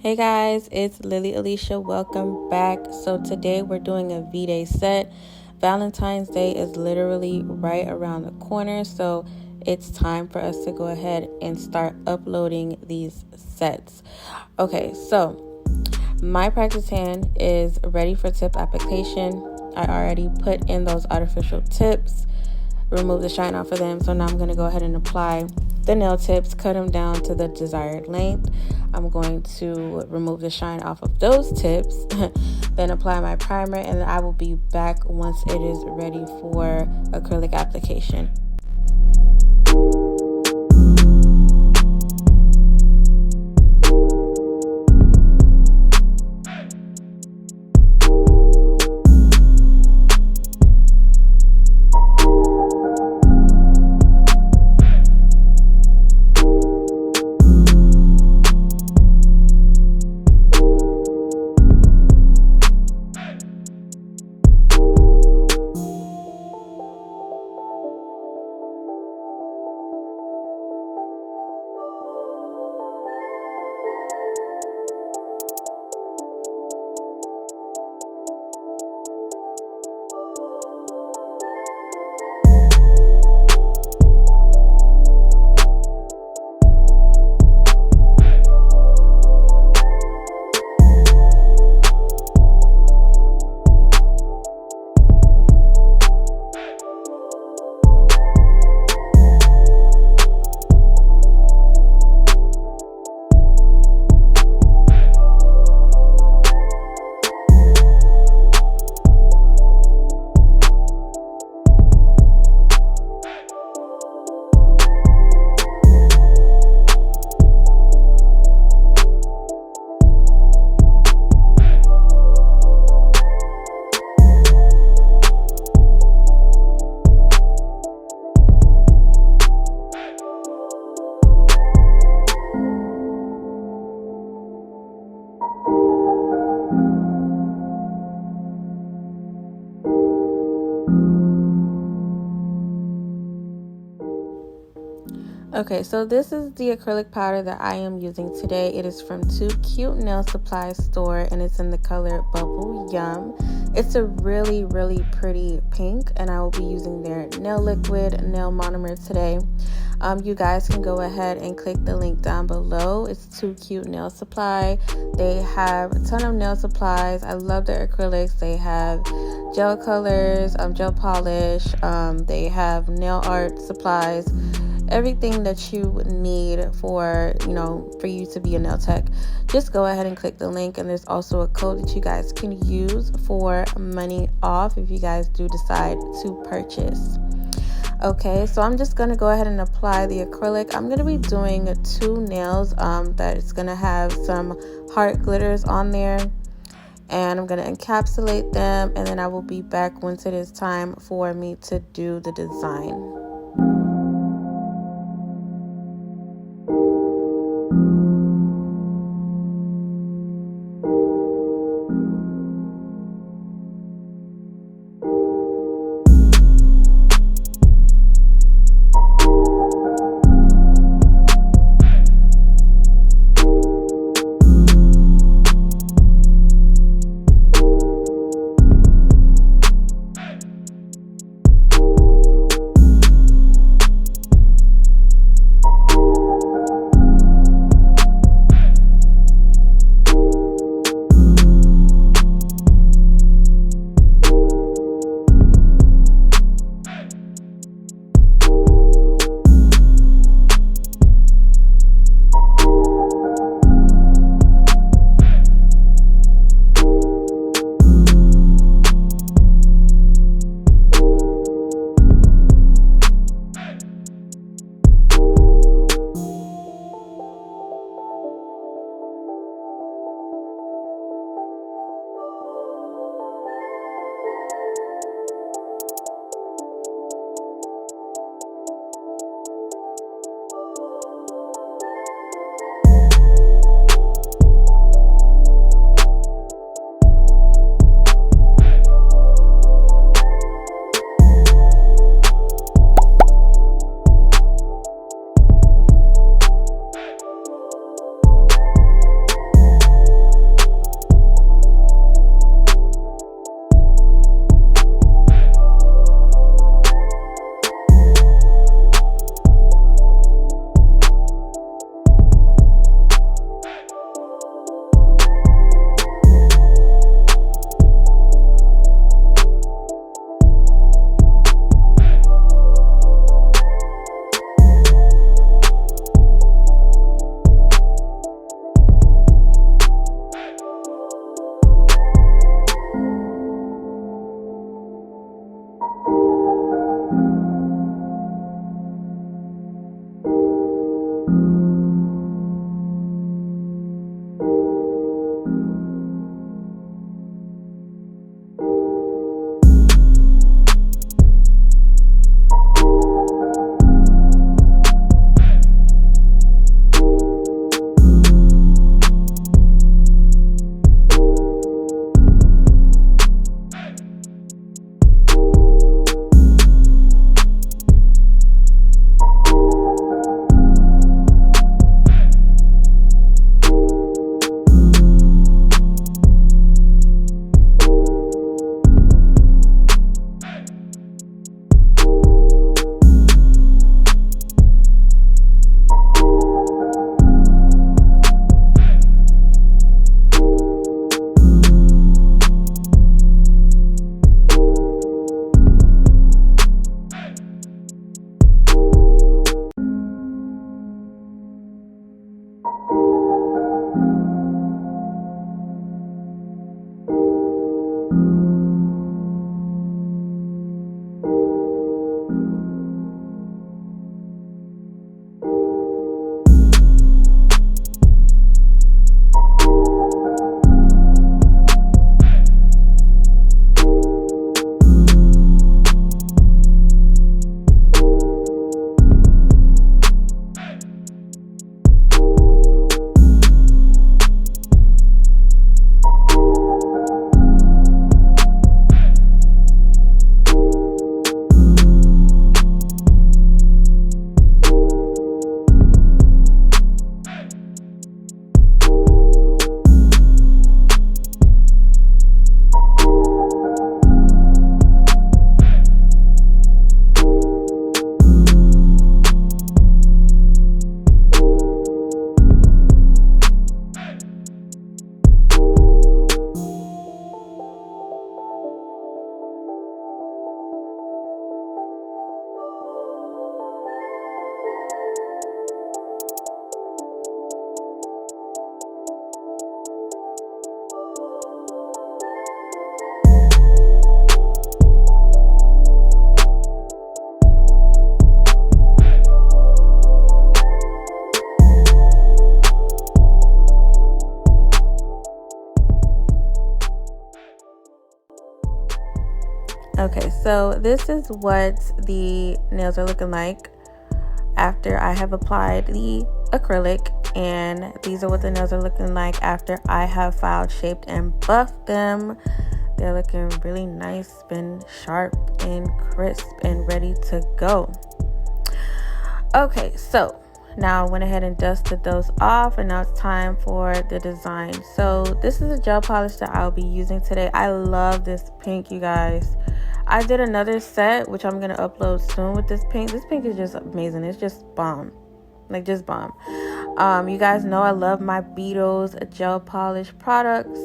Hey guys, it's lilyalecia. Welcome back. So today we're doing a Vday set. Valentine's Day is literally right around the corner, so it's time for us to go ahead and start uploading these sets. Okay, so my practice hand is ready for tip application. I already put in those artificial tips, remove the shine off of them. So now I'm going to go ahead and apply the nail tips, cut them down to the desired length. I'm going to remove the shine off of those tips, then apply my primer, and then I will be back once it is ready for acrylic application. Okay, so this is the acrylic powder that I am using today. It is from Too Cute Nail Supply store, and it's in the color Bubble Yum. It's a really pretty pink, and I will be using their nail liquid, nail monomer today. You guys can go ahead and click the link down below. It's Too Cute Nail Supply. They have a ton of nail supplies. I love their acrylics. They have gel colors, gel polish. They have nail art supplies. Everything that you would need for you to be a nail tech. Just go ahead and click the link, and there's also a code that you guys can use for money off if you guys do decide to purchase. Okay, so I'm just going to go ahead and apply the acrylic. I'm going to be doing 2 nails that is going to have some heart glitters on there, and I'm going to encapsulate them, and then I will be back once it is time for me to do the design. Okay, so this is what the nails are looking like after I have applied the acrylic, and these are what the nails are looking like after I have filed, shaped, and buffed them. They're looking really nice and sharp and crisp and ready to go. Okay, so now I went ahead and dusted those off, and now it's time for the design. So this is a gel polish that I'll be using today. I love this pink, you guys. I did another set, which I'm going to upload soon with this pink. This pink is just amazing. It's just bomb. Like, just bomb. You guys know I love my Beetles gel polish products.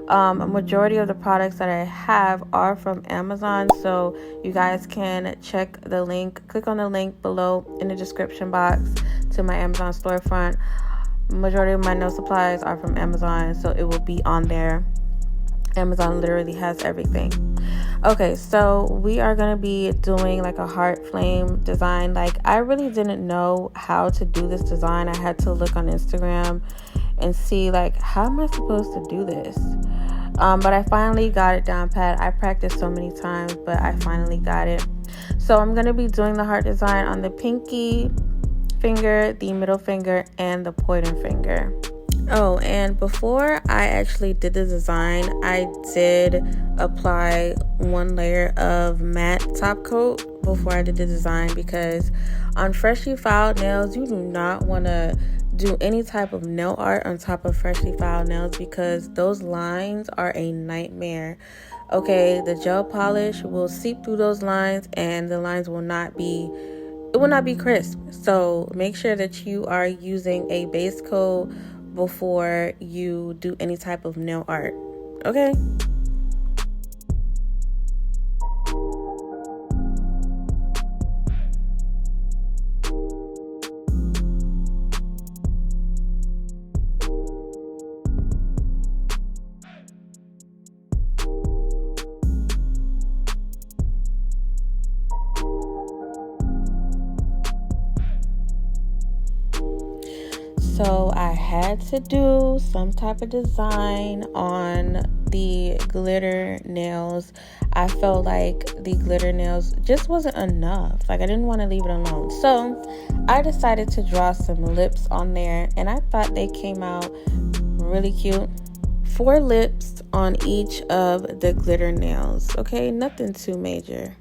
A majority of the products that I have are from Amazon, so you guys can check the link, click on the link below in the description box to my Amazon storefront. Majority of my nail supplies are from Amazon, so it will be on there. Amazon literally has everything. Okay, so we are going to be doing like a heart flame design. Like, I really didn't know how to do this design. I had to look on Instagram and see, like, how am I supposed to do this? But I finally got it down pat. I practiced so many times, but I finally got it. So I'm going to be doing the heart design on the pinky finger, the middle finger, and the pointer finger. Oh, and before I actually did the design, I did apply one layer of matte top coat before I did the design, because on freshly filed nails, you do not want to do any type of nail art on top of freshly filed nails, because those lines are a nightmare. Okay, the gel polish will seep through those lines, and the lines will not be crisp. So make sure that you are using a base coat before you do any type of nail art. Okay? So I had to do some type of design on the glitter nails. I felt like the glitter nails just wasn't enough. Like, I didn't want to leave it alone. So I decided to draw some lips on there, and I thought they came out really cute. 4 lips on each of the glitter nails. Okay, nothing too major.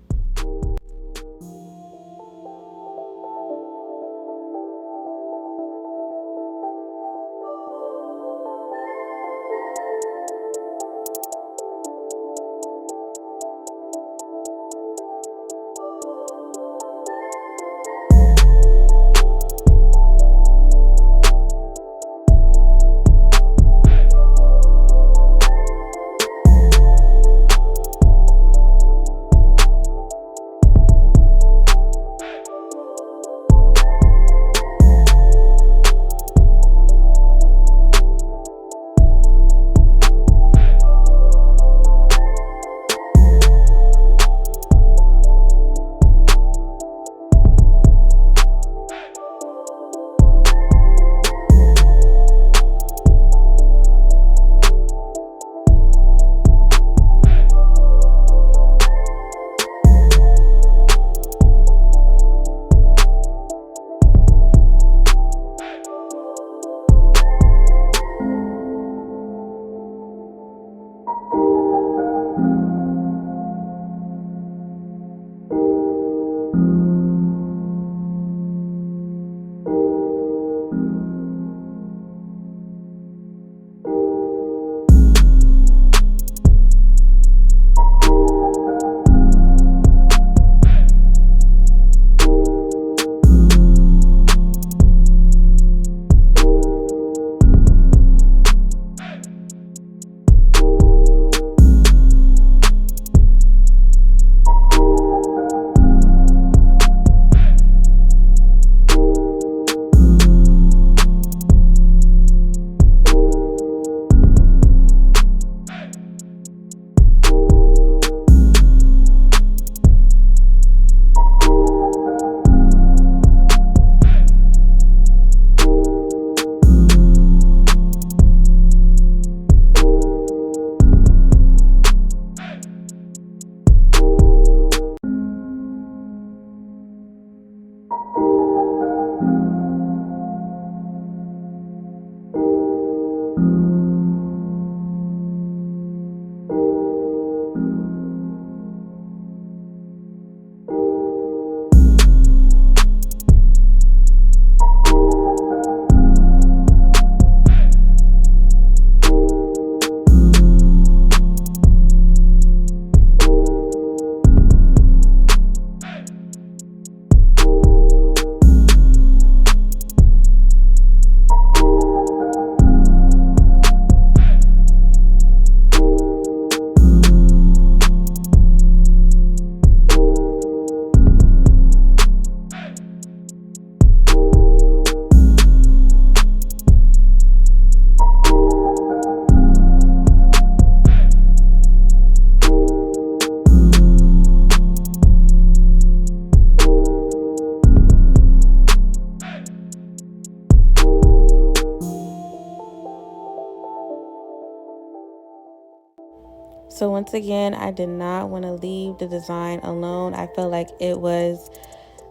So once again, I did not want to leave the design alone. I felt like it was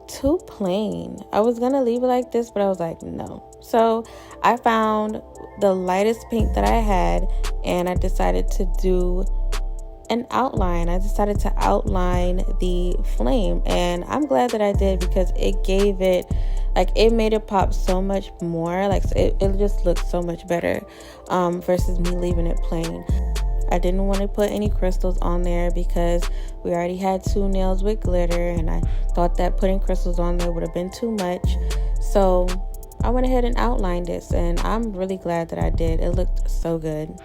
too plain. I was going to leave it like this, but I was like, no. So I found the lightest pink that I had, and I decided to do an outline. I decided to outline the flame, and I'm glad that I did, because it gave it, like, it made it pop so much more. Like, it just looked so much better versus me leaving it plain. I didn't want to put any crystals on there because we already had 2 nails with glitter, and I thought that putting crystals on there would have been too much. So I went ahead and outlined this, and I'm really glad that I did. It looked so good.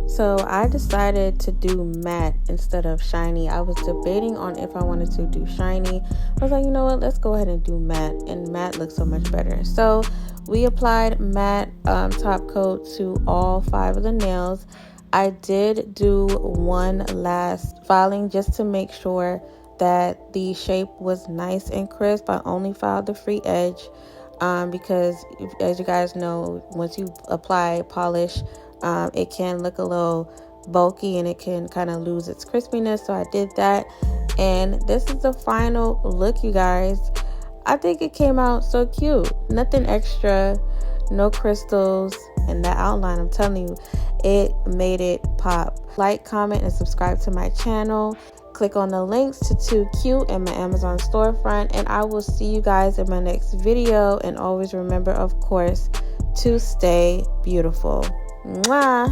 So I decided to do matte instead of shiny. I was debating on if I wanted to do shiny. I was like, you know what, let's go ahead and do matte, and matte looks so much better. So we applied matte top coat to all 5 of the nails. I did do one last filing just to make sure that the shape was nice and crisp. I only filed the free edge because, as you guys know, once you apply polish, it can look a little bulky and it can kind of lose its crispiness. So I did that, and this is the final look, you guys. I think it came out so cute. Nothing extra, no crystals, and that outline, I'm telling you, it made it pop. Like, comment, and subscribe to my channel. Click on the links to 2 Cute and my Amazon storefront, and I will see you guys in my next video. And always remember, of course, to stay beautiful. Mwah!